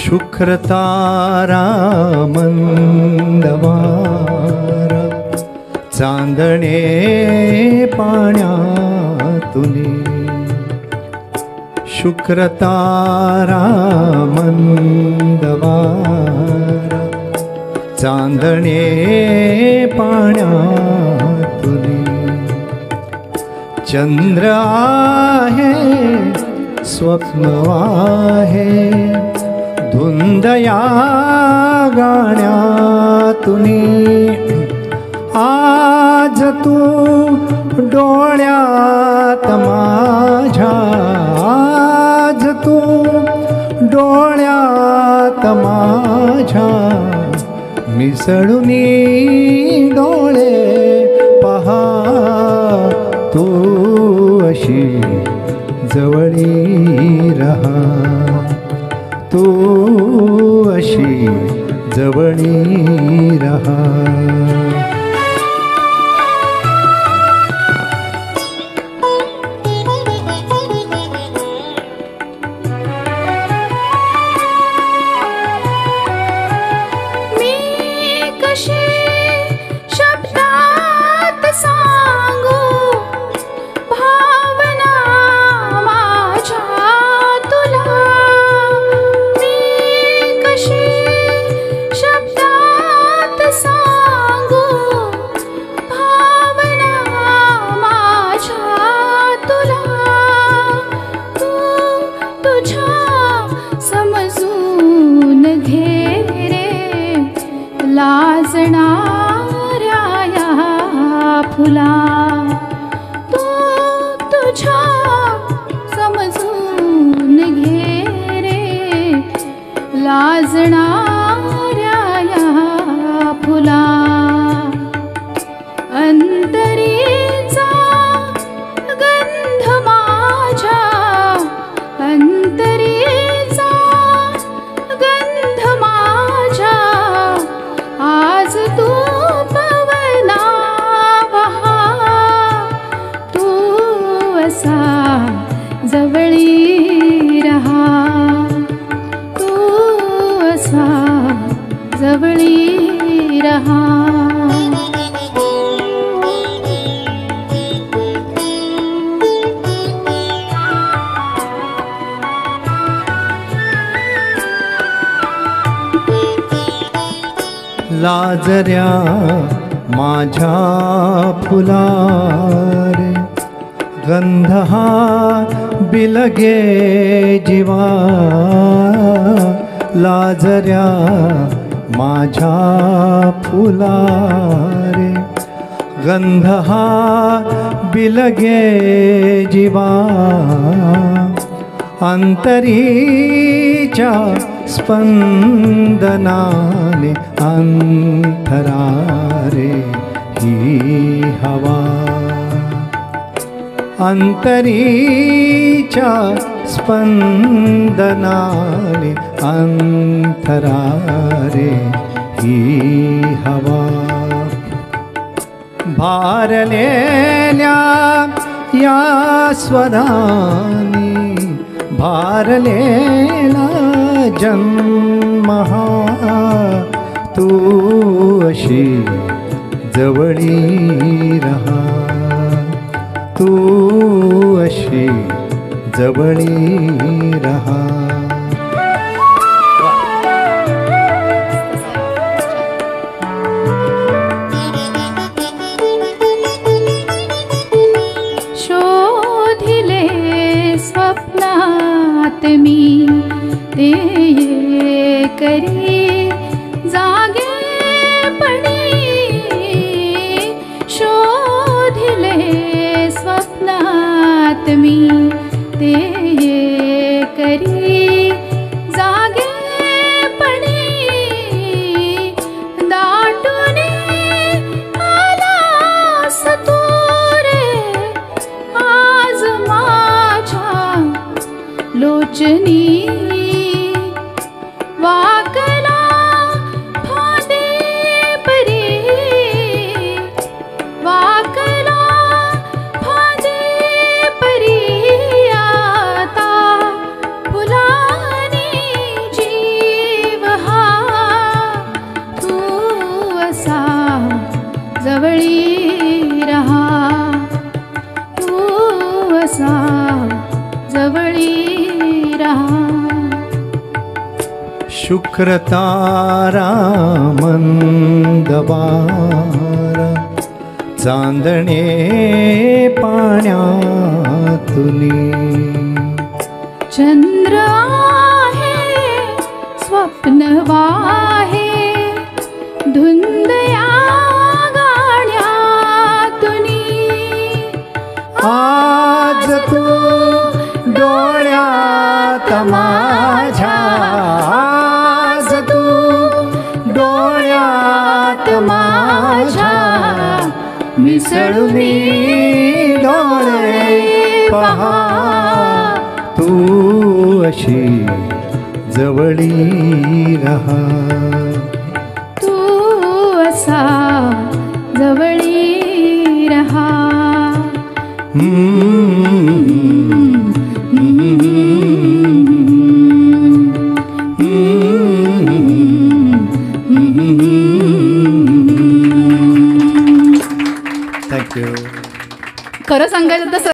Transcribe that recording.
शुक्र तारा मंदवारा चांदणे पाण्यातुनी शुक्र तारा मंदवारा चांदणे पाण्यातुनी चंद्र आहे स्वप्न आहे धुंदया गाण्यातुनी आज तू डोळ्यात माझ्या आज तू डोळ्यात माझ्या मिसळुनी डोळे पहा तू अशी जवळी रहा तू अशी जवळी रहा लाजऱ्या माझ्या फुलारे गंध हा बिलगे जीवा लाजऱ्या माझ्या फुलारे गंध हा बिलगे जीवा अंतरीच्या स्पंदनाने अंतरारे ही हवा अंतरीच्या स्पंदनाने अंतरारे ही हवा भारलेल्या या स्वरानी भारलेला जन्म हा तू अशी जवळी रहा तू अशी जवळी रहा मी ते करी जागे पडी शोधिले स्वप्नात मी ते करी जागे पडी दाटूने आलास तू रे जवळी रहा तू असा जवळी रहा शुक्र तारा मंदबार चांदणे पाण्यातुनी चंद्र आहे स्वप्न वाहे धुंद या गाण्यातुनी आज तू डोळ्यात माझ्या आज तू डोळ्यात माझ्या मिसळूनी डोळे पहा तू अशी जवळी रहा तू असा जवळी रहा थँक्यू. खरं सांगायचं तर